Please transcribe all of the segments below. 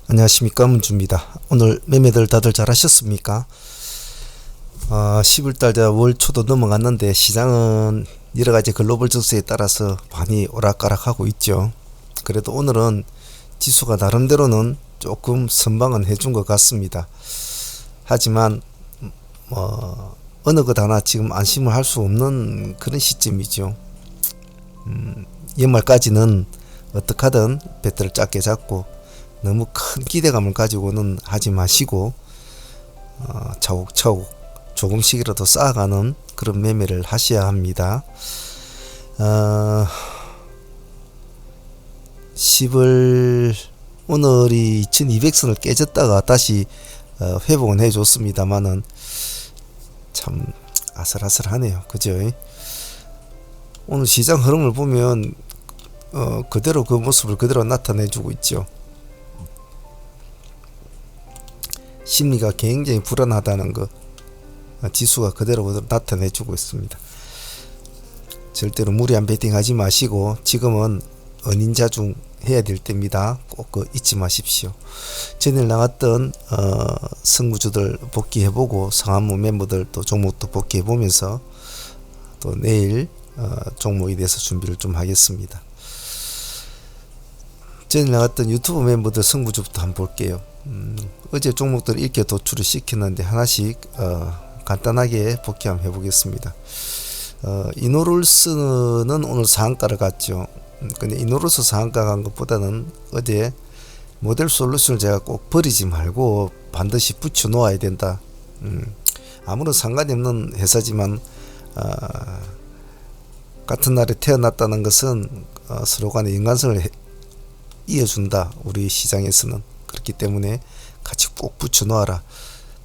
안녕하십니까, 문주입니다. 오늘 매매들 다들 잘 하셨습니까? 10월달 월 초도 넘어갔는데 시장은 여러가지 글로벌 정세에 따라서 많이 오락가락하고 있죠. 그래도 오늘은 지수가 나름대로는 조금 선방은 해준 것 같습니다. 하지만 어느 것 하나 지금 안심을 할 수 없는 그런 시점이죠. 연말까지는 어떻게 하든 배트를 작게 잡고 너무 큰 기대감을 가지고는 하지 마시고 차곡차곡 조금씩이라도 쌓아가는 그런 매매를 하셔야 합니다. 10월 오늘이 2200선을 깨졌다가 다시 회복은 해줬습니다만은 참 아슬아슬하네요. 그죠? 오늘 시장 흐름을 보면 그대로 그 모습을 그대로 나타내주고 있죠. 심리가 굉장히 불안하다는 거 지수가 그대로 나타내주고 있습니다. 절대로 무리한 베팅 하지 마시고 지금은 은인자중 해야 될 때입니다. 꼭 잊지 마십시오. 전일 나갔던 선구주들 복귀해보고 상한무 멤버들 또 종목도 복귀해보면서 또 내일 종목에 대해서 준비를 좀 하겠습니다. 전일 나갔던 유튜브 멤버들 선구주부터 한번 볼게요. 어제 종목들 이렇게 도출을 시켰는데 하나씩 간단하게 복귀 한번 해보겠습니다. 이노룰스는 오늘 상한가를 갔죠. 근데 이노룰스 상한가 간 것보다는 어제 모델 솔루션을 제가 꼭 버리지 말고 반드시 붙여 놓아야 된다. 아무런 상관이 없는 회사지만 같은 날에 태어났다는 것은 서로 간의 인간성을 이어준다. 우리 시장에서는 그렇기 때문에 같이 꼭 붙여 놓아라.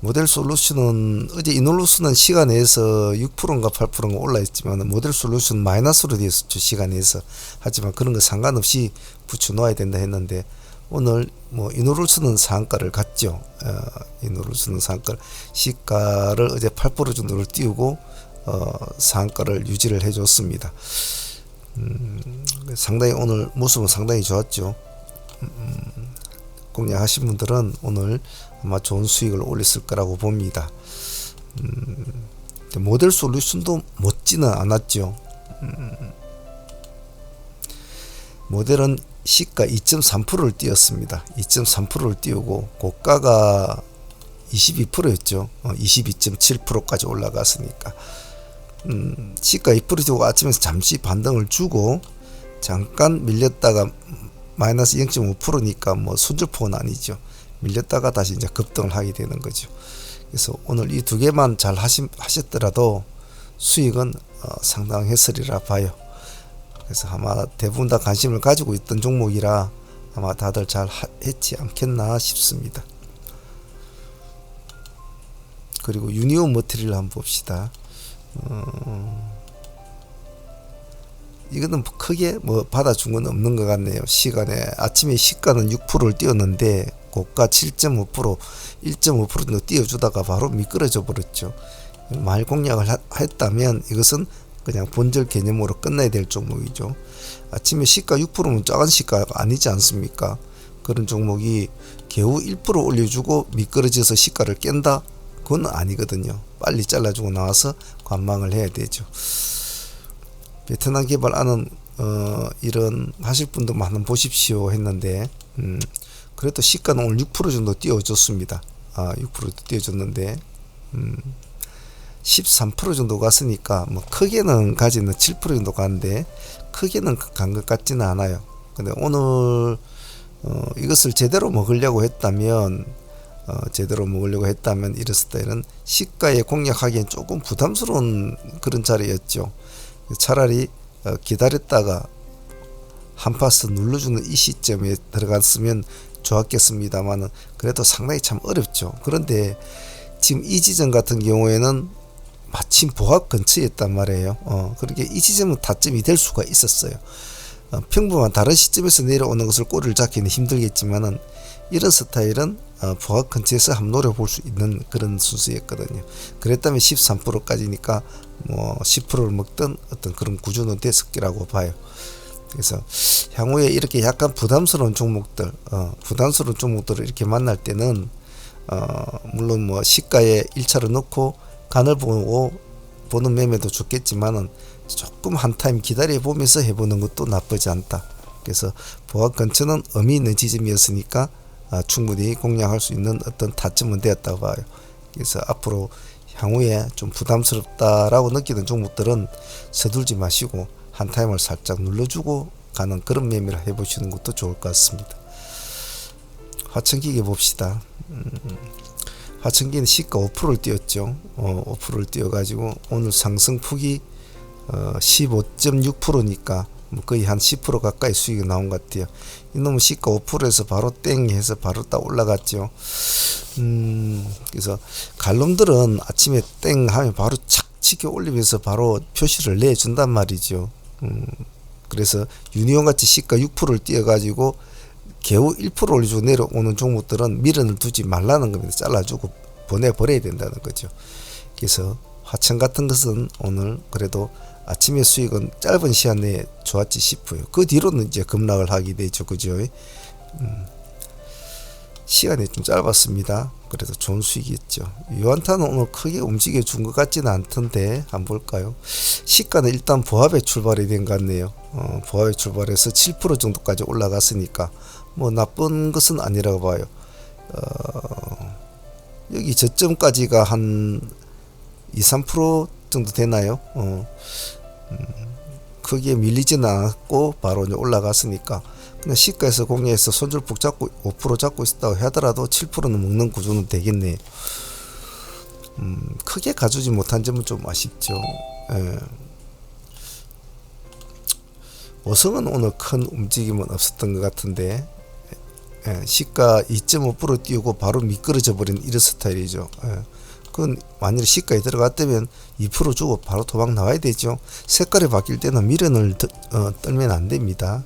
모델 솔루션은 어제 이노루스는 시간에서 6%인가 8%인가 올라있지만 모델 솔루션 마이너스로 되어 있었죠. 시간에서. 하지만 그런 거 상관없이 붙여 놓아야 된다 했는데 오늘 이노루스는 상한가를 갔죠. 이노루스는 상한가 시가를 어제 8% 정도를 띄우고 상한가를 유지를 해줬습니다. 상당히 오늘 모습은 상당히 좋았죠. 공략하신 분들은 오늘 아마 좋은 수익을 올렸을 거라고 봅니다. 모델 솔루션도 못지는 않았죠. 모델은 시가 2.3%를 띄웠습니다. 2.3%를 띄우고 고가가 22%였죠. 22.7%까지 올라갔으니까 시가 2% 띄우고 아침에서 잠시 반등을 주고 잠깐 밀렸다가 마이너스 0.5%니까 손절폭은 아니죠. 밀렸다가 다시 이제 급등을 하게 되는 거죠. 그래서 오늘 이 두 개만 잘 하셨더라도 수익은 상당했으리라 봐요. 그래서 아마 대부분 다 관심을 가지고 있던 종목이라 아마 다들 잘 했지 않겠나 싶습니다. 그리고 유니오 머티리얼 한번 봅시다. 이거는 크게 받아준 건 없는 것 같네요. 시간에 아침에 시가는 6%를 띄웠는데 고가 7.5% 1.5% 정도 띄워주다가 바로 미끄러져 버렸죠. 말 공략을 했다면 이것은 그냥 본절 개념으로 끝나야 될 종목이죠. 아침에 시가 6%면 작은 시가가 아니지 않습니까? 그런 종목이 겨우 1% 올려주고 미끄러져서 시가를 깬다? 그건 아니거든요. 빨리 잘라주고 나와서 관망을 해야 되죠. 베트남 개발하는 이런 하실 분도 많은 보십시오 했는데 그래도 시가는 오늘 6% 정도 띄워줬습니다. 6% 띄워줬는데 13% 정도 갔으니까 크게는 가지는 7% 정도 가는데 크게는 간 것 같지는 않아요. 근데 오늘 이것을 제대로 먹으려고 했다면 이랬을 때는 시가에 공략하기엔 조금 부담스러운 그런 자리였죠. 차라리 기다렸다가 한파스 눌러주는 이 시점에 들어갔으면 좋았겠습니다만 그래도 상당히 참 어렵죠. 그런데 지금 이 지점 같은 경우에는 마침 보합 근처에 있단 말이에요. 그렇게 이 지점은 타점이 될 수가 있었어요. 평범한 다른 시점에서 내려오는 것을 꼬리를 잡기는 힘들겠지만은 이런 스타일은 보합 근처에서 한번 노려볼 수 있는 그런 순서였거든요. 그랬다면 13%까지니까 10%를 먹던 어떤 그런 구조는 됐을 거라고 봐요. 그래서 향후에 이렇게 약간 부담스러운 종목들을 이렇게 만날 때는 물론 뭐 시가에 1차로 넣고 간을 보고 보는 매매도 좋겠지만은 조금 한 타임 기다려 보면서 해보는 것도 나쁘지 않다. 그래서 보합 근처는 의미 있는 지점이었으니까 충분히 공략할 수 있는 어떤 타점은 되었다고 봐요. 그래서 앞으로 향후에 좀 부담스럽다라고 느끼는 종목들은 서둘지 마시고 한 타임을 살짝 눌러주고 가는 그런 매매를 해보시는 것도 좋을 것 같습니다. 화천기계 봅시다. 화천기는 시가 5%를 띄었죠. 5%를 띄어가지고 오늘 상승폭이 15.6%니까 뭐 거의 한 10% 가까이 수익이 나온 것 같아요. 이놈은 시가 5%에서 바로 땡 해서 바로 딱 올라갔죠. 그래서 갈놈들은 아침에 땡 하면 바로 착 치켜 올리면서 바로 표시를 내준단 말이죠. 그래서 유니온 같이 시가 6%를 띄어가지고 겨우 1% 올려주고 내려오는 종목들은 미련을 두지 말라는 겁니다. 잘라주고 보내버려야 된다는 거죠. 그래서 화천 같은 것은 오늘 그래도 아침에 수익은 짧은 시간 내에 좋았지 싶어요. 그 뒤로는 이제 급락을 하게 되죠. 그죠? 시간이 좀 짧았습니다. 그래도 좋은 수익이었죠. 유한타는 오늘 크게 움직여 준 것 같지는 않던데 한번 볼까요? 시가는 일단 보합에 출발이 된 것 같네요. 보합에 출발해서 7% 정도까지 올라갔으니까 뭐 나쁜 것은 아니라고 봐요. 여기 저점까지가 한 2~3% 정도 되나요? 크게 밀리지는 않았고 바로 이제 올라갔으니까 그냥 시가에서 공략해서 손절폭 잡고 5% 잡고 있었다고 하더라도 7%는 먹는 구조는 되겠네. 크게 가주지 못한 점은 좀 아쉽죠. 오성은 오늘 큰 움직임은 없었던 것 같은데 시가 2.5% 띄우고 바로 미끄러져 버린 이런 스타일이죠. 그건 만일 시가에 들어갔다면 2% 주고 바로 도망 나와야 되죠. 색깔이 바뀔 때는 미련을 떨면 안 됩니다.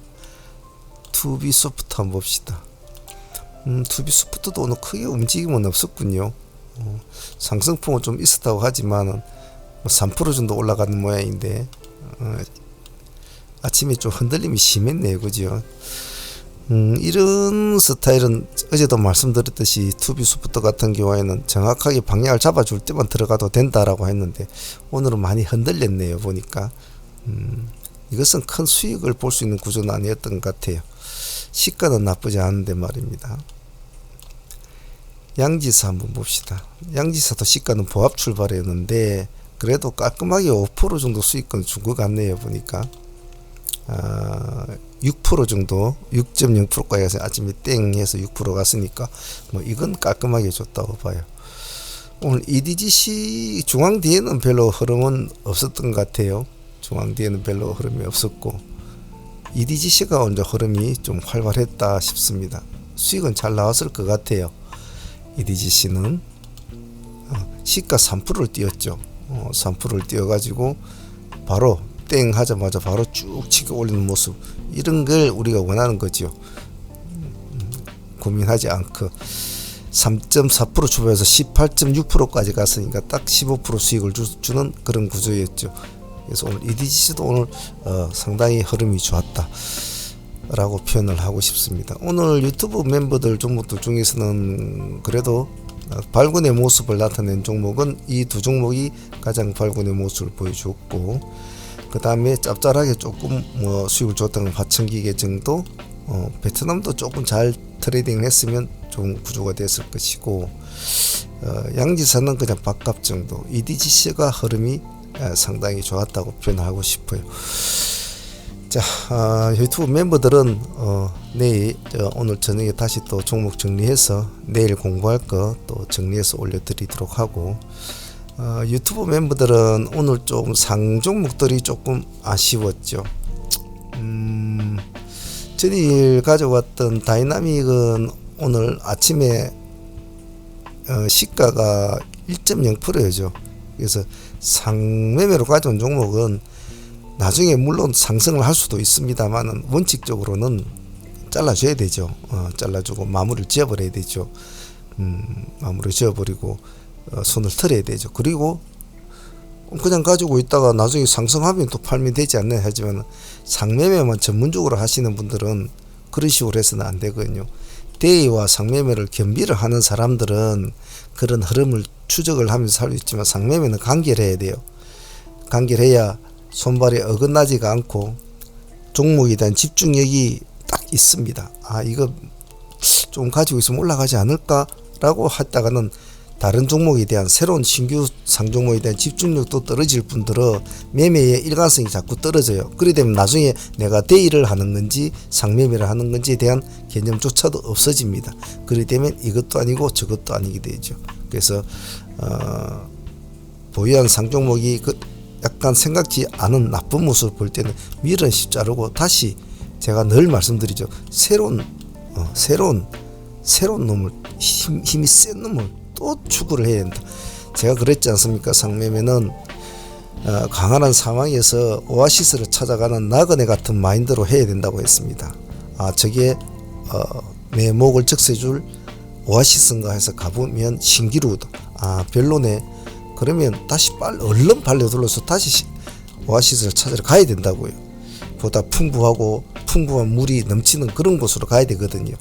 투비소프트 한번 봅시다. 투비소프트도 오늘 크게 움직임은 없었군요. 상승폭은 좀 있었다고 하지만 3% 정도 올라가는 모양인데 아침에 좀 흔들림이 심했네요. 그죠? 이런 스타일은 어제도 말씀드렸듯이 투비소프트 같은 경우에는 정확하게 방향을 잡아줄 때만 들어가도 된다라고 했는데 오늘은 많이 흔들렸네요. 보니까 이것은 큰 수익을 볼 수 있는 구조는 아니었던 것 같아요. 시가는 나쁘지 않은데 말입니다. 양지사 한번 봅시다. 양지사도 시가는 보합 출발했는데 그래도 깔끔하게 5% 정도 수익권 준 것 같네요. 보니까 6% 정도 6.0%까지 가서 아침에 땡 해서 6% 갔으니까 뭐 이건 깔끔하게 줬다고 봐요. 오늘 EDGC 중앙 뒤에는 별로 흐름은 없었던 것 같아요. 중앙 뒤에는 별로 흐름이 없었고 EDGC가 먼저 흐름이 좀 활발했다 싶습니다. 수익은 잘 나왔을 것 같아요. EDGC는 시가 3%를 띄었죠. 3%를 띄어가지고 바로 땡 하자마자 바로 쭉 치고 올리는 모습, 이런 걸 우리가 원하는 거죠. 고민하지 않고 3.4% 출발해서 18.6%까지 갔으니까 딱 15% 수익을 주는 그런 구조였죠. 그래서 오늘 EDGC도 오늘 상당히 흐름이 좋았다 라고 표현을 하고 싶습니다. 오늘 유튜브 멤버들 종목들 중에서는 그래도 발군의 모습을 나타낸 종목은 이 두 종목이 가장 발군의 모습을 보여줬고, 그 다음에 짭짤하게 조금 뭐 수익을 줬던 화천기계 정도, 베트남도 조금 잘 트레이딩을 했으면 좋은 구조가 됐을 것이고, 양지사는 그냥 밥값 정도, EDGC가 흐름이 상당히 좋았다고 표현하고 싶어요. 자, 유튜브 멤버들은 내일 오늘 저녁에 다시 또 종목 정리해서 내일 공부할 거 또 정리해서 올려드리도록 하고, 유튜브 멤버들은 오늘 좀 상종목들이 조금 아쉬웠죠. 전일 가져왔던 다이나믹은 오늘 아침에 시가가 1.0%죠. 그래서 상매매로 가져온 종목은 나중에 물론 상승을 할 수도 있습니다만 원칙적으로는 잘라줘야 되죠. 잘라주고 마무리를 지어버려야 되죠. 마무리 지어버리고 손을 털어야 되죠. 그리고 그냥 가지고 있다가 나중에 상승하면 또 팔면 되지 않나 하지만 상매매만 전문적으로 하시는 분들은 그런 식으로 해서는 안 되거든요. 대의와 상매매를 겸비를 하는 사람들은 그런 흐름을 추적을 하면서 할 수 있지만 상매매는 간결해야 돼요. 간결해야 손발이 어긋나지가 않고 종목에 대한 집중력이 딱 있습니다. 아, 이거 좀 가지고 있으면 올라가지 않을까 라고 하다가는 다른 종목에 대한 새로운 신규 상종목에 대한 집중력도 떨어질 뿐더러 매매의 일관성이 자꾸 떨어져요. 그래 되면 나중에 내가 대의를 하는 건지 상매매를 하는 건지에 대한 개념조차도 없어집니다. 그래 되면 이것도 아니고 저것도 아니게 되죠. 그래서 보유한 상종목이 약간 생각지 않은 나쁜 모습을 볼 때는 밀은 씩 자르고 다시 제가 늘 말씀드리죠. 새로운 놈을 힘이 센 놈을 또 추구를 해야 된다. 제가 그랬지 않습니까? 상매매는 강한 상황에서 오아시스를 찾아가는 나그네 같은 마인드로 해야 된다고 했습니다. 아, 저게 내 목을 적셔줄 오아시스인가 해서 가보면 신기루도 별로네. 그러면 다시 얼른 발려 둘러서 다시 오아시스를 찾으러 가야 된다고요. 보다 풍부한 물이 넘치는 그런 곳으로 가야 되거든요.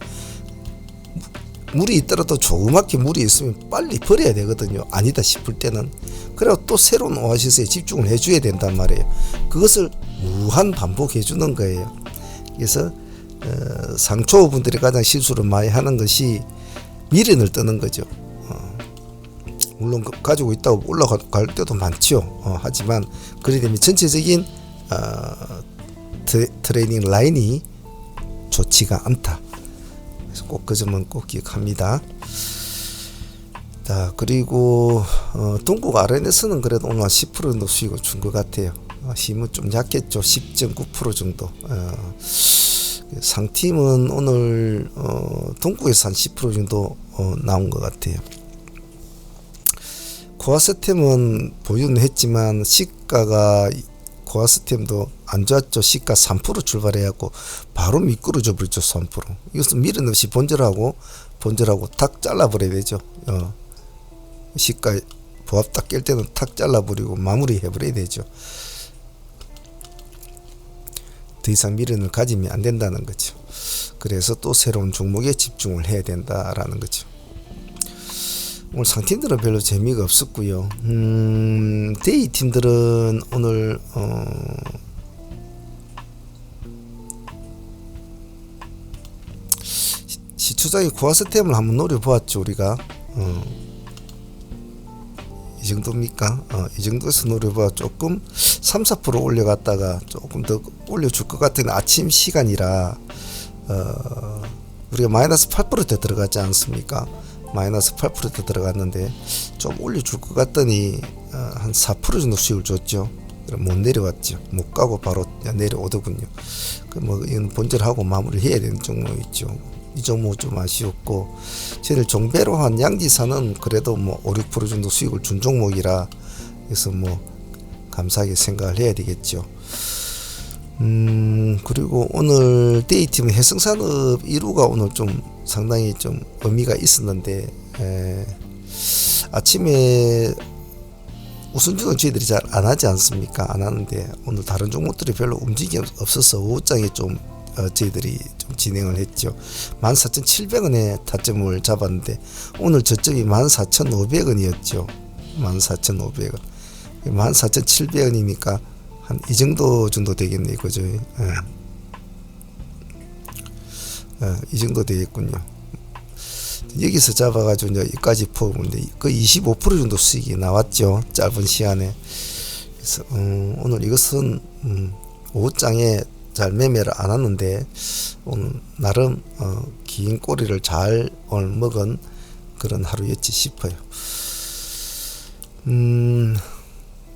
물이 있더라도 조그맣게 물이 있으면 빨리 버려야 되거든요. 아니다 싶을 때는. 그래야 또 새로운 오아시스에 집중을 해줘야 된단 말이에요. 그것을 무한 반복해 주는 거예요. 그래서 상초분들이 가장 실수를 많이 하는 것이 미련을 뜨는 거죠. 물론 가지고 있다고 올라갈 때도 많죠. 하지만 그래 되면 전체적인 트레이닝 라인이 좋지가 않다. 그래서 꼭 그 점은 꼭 기억합니다. 자, 그리고 동국 RNS는 그래도 오늘 10% 정도 수익을 준 것 같아요. 힘은 좀 약했죠. 10.9% 정도. 상팀은 오늘 동국에서 한 10% 정도 나온 것 같아요. 코아스템은 보유는 했지만 시가가 코아스템도 안 좋았죠. 시가 3% 출발해갖고 바로 미끄러져 버렸죠. 3%. 이것은 미련 없이 본절하고 탁 잘라버려야 되죠. 시가 보합 딱 깰 때는 탁 잘라버리고 마무리해버려야 되죠. 더 이상 미련을 가지면 안 된다는 거죠. 그래서 또 새로운 종목에 집중을 해야 된다라는 거죠. 오늘 상팀들은 별로 재미가 없었고요. 데이 팀들은 오늘 시초장의 코아스템을 한번 노려보았죠. 우리가 이 정도입니까? 이 정도에서 노려봐 조금 3-4% 올려갔다가 조금 더 올려줄 것 같은 아침 시간이라 우리가 마이너스 8% 들어갔지 않습니까? 마이너스 8% 들어갔는데 좀 올려줄 것 같더니 한 4% 정도 수익을 줬죠. 못 내려왔죠. 못 가고 바로 내려오더군요. 뭐 이건 본절하고 마무리해야 되는 종목 있죠. 이 종목 좀 아쉬웠고, 저희들 종배로 한 양지사는 그래도 뭐 5-6% 정도 수익을 준 종목이라 그래서 뭐 감사하게 생각을 해야 되겠죠. 그리고 오늘 데이팀 해성산업 1호가 오늘 좀 상당히 좀 의미가 있었는데, 아침에 우선주는 저희들이 잘 안 하지 않습니까? 안 하는데 오늘 다른 종목들이 별로 움직임이 없어서 오후장에 좀 저희들이 좀 진행을 했죠. 14,700원에 타점을 잡았는데 오늘 저점이 14,500원이었죠. 14,500원. 14,700원이니까 한 이 정도 되겠네요. 그죠? 이 정도 되겠군요. 여기서 잡아가지고 이제 여기까지 퍼오는데 거의 25% 정도 수익이 나왔죠. 짧은 시간에. 그래서 오늘 이것은 오후장에 잘 매매를 안 하는데 오늘 나름 긴 꼬리를 잘 오늘 먹은 그런 하루였지 싶어요.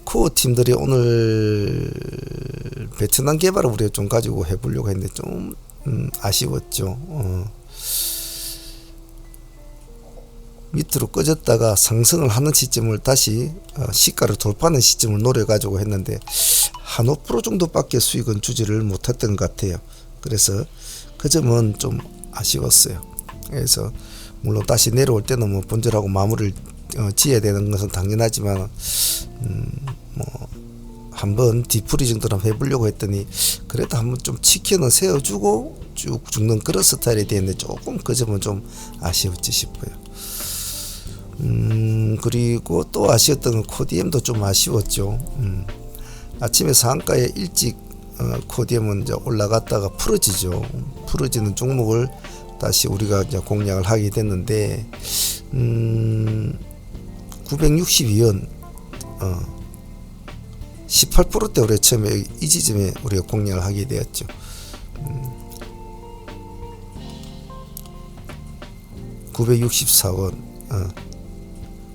코어 팀들이 오늘 베트남 개발을 우리가 좀 가지고 해보려고 했는데 좀 아쉬웠죠. 밑으로 꺼졌다가 상승을 하는 시점을 다시 시가를 돌파하는 시점을 노려가지고 했는데 한 5% 정도밖에 수익은 주지를 못했던 것 같아요. 그래서 그 점은 좀 아쉬웠어요. 그래서 물론 다시 내려올 때는 뭐 본절하고 마무리를 지어야 되는 것은 당연하지만 뭐 한번 뒤풀이 정도는 해보려고 했더니 그래도 한번 좀 치킨은 세워주고 쭉 죽는 그런 스타일이 되는데 조금 그 점은 좀 아쉬웠지 싶어요. 그리고 또 아쉬웠던 건 코디엠도 좀 아쉬웠죠. 아침에 상가에 일찍 코디엠은 이제 올라갔다가 풀어지죠. 풀어지는 종목을 다시 우리가 이제 공략을 하게 됐는데 962원 18%대 우리가 처음에 이 지점에 우리가 공략을 하게 되었죠. 964원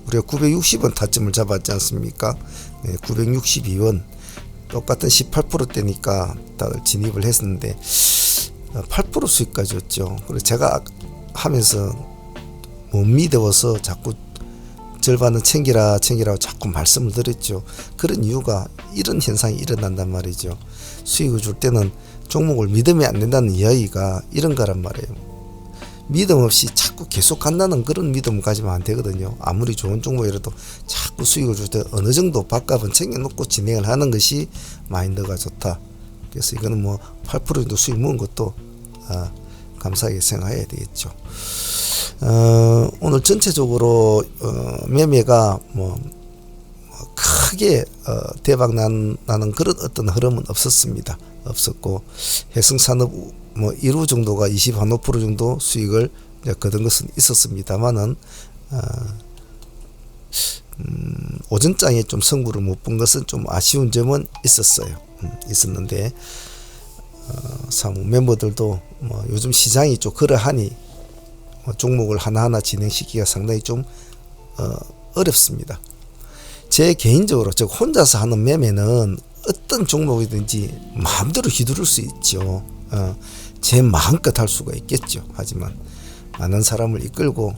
우리가 960원 타점을 잡았지 않습니까? 962원 똑같은 18%대니까 다들 진입을 했었는데 8% 수익까지 였죠. 그래서 제가 하면서 못 믿어서 자꾸 절반은 챙기라고 자꾸 말씀을 드렸죠. 그런 이유가 이런 현상이 일어난단 말이죠. 수익을 줄 때는 종목을 믿으면 안 된다는 이야기가 이런 거란 말이에요. 믿음 없이 자꾸 계속 간다는 그런 믿음 가지면 안 되거든요. 아무리 좋은 종목이라도 자꾸 수익을 줄 때 어느 정도 밥값은 챙겨놓고 진행을 하는 것이 마인드가 좋다. 그래서 이거는 뭐 8% 정도 수익 먹은 것도 감사하게 생각해야 되겠죠. 오늘 전체적으로 매매가 뭐 크게 대박 나는 그런 어떤 흐름은 없었고 해성산업 뭐 1호 정도가 25% 정도 수익을 거둔 것은 있었습니다만은 오전장에 좀 승부를 못 본 것은 좀 아쉬운 점은 있었는데 사무 멤버들도 뭐 요즘 시장이 좀 그러하니 종목을 하나하나 진행시키기가 상당히 좀 어렵습니다. 제 개인적으로 즉 혼자서 하는 매매는 어떤 종목이든지 마음대로 휘두를 수 있죠. 제 마음껏 할 수가 있겠죠. 하지만 많은 사람을 이끌고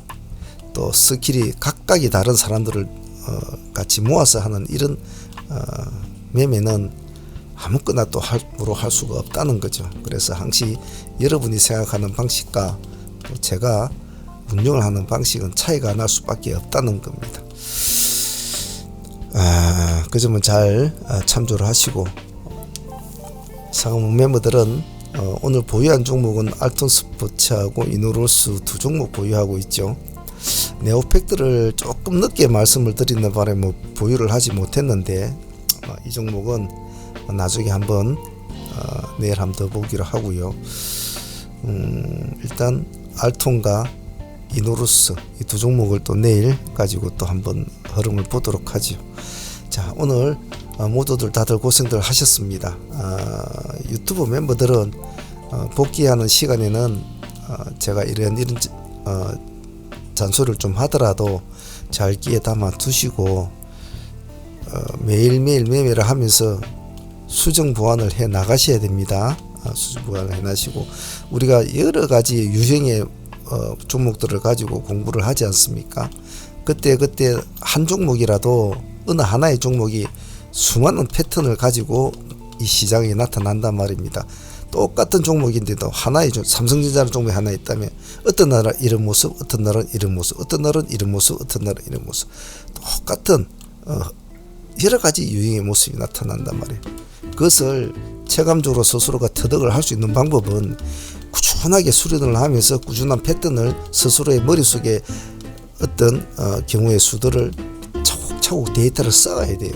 또 스킬이 각각이 다른 사람들을 같이 모아서 하는 이런 매매는 아무거나 또 함부로 할 수가 없다는 거죠. 그래서 항시 여러분이 생각하는 방식과 또 제가 운영을 하는 방식은 차이가 날 수밖에 없다는 겁니다. 그 점은 잘 참조를 하시고 상무 멤버들은 오늘 보유한 종목은 알톤스포츠하고 이노로스 두 종목 보유하고 있죠. 네오팩트를 조금 늦게 말씀을 드리는 바람에 뭐 보유를 하지 못했는데 이 종목은 나중에 한번 내일 한번 더 보기로 하고요. 일단 알톤과 이노루스 이 두 종목을 또 내일 가지고 또 한번 흐름을 보도록 하죠. 자, 오늘 모두들 다들 고생들 하셨습니다. 유튜브 멤버들은 복귀하는 시간에는 제가 이런 잔소리를 좀 하더라도 잘 귀에 담아 두시고 매일매일 매매를 하면서 수정 보완을 해 나가셔야 됩니다. 수정 보완을 해 나시고 우리가 여러 가지 유형의 종목들을 가지고 공부를 하지 않습니까? 그때 한 종목이라도 어느 하나의 종목이 수많은 패턴을 가지고 이 시장에 나타난단 말입니다. 똑같은 종목인데도 하나의 삼성전자라는 종목이 하나 있다면 어떤 날은 이런 모습, 어떤 날은 이런 모습, 어떤 날은 이런 모습, 어떤 날은 이런 모습, 똑같은 여러 가지 유형의 모습이 나타난단 말이에요. 그것을 체감적으로 스스로가 터득을 할 수 있는 방법은 꾸준하게 수련을 하면서 꾸준한 패턴을 스스로의 머릿속에 어떤 경우의 수들을 차곡차곡 데이터를 쌓아야 돼요.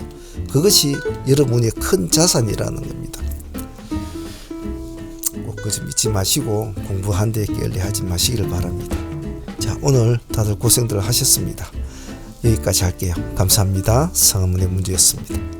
그것이 여러분의 큰 자산이라는 겁니다. 꼭 그저 믿지 마시고 공부한 데 게을리하지 마시기를 바랍니다. 자, 오늘 다들 고생들 하셨습니다. 여기까지 할게요. 감사합니다. 성은의 문제였습니다.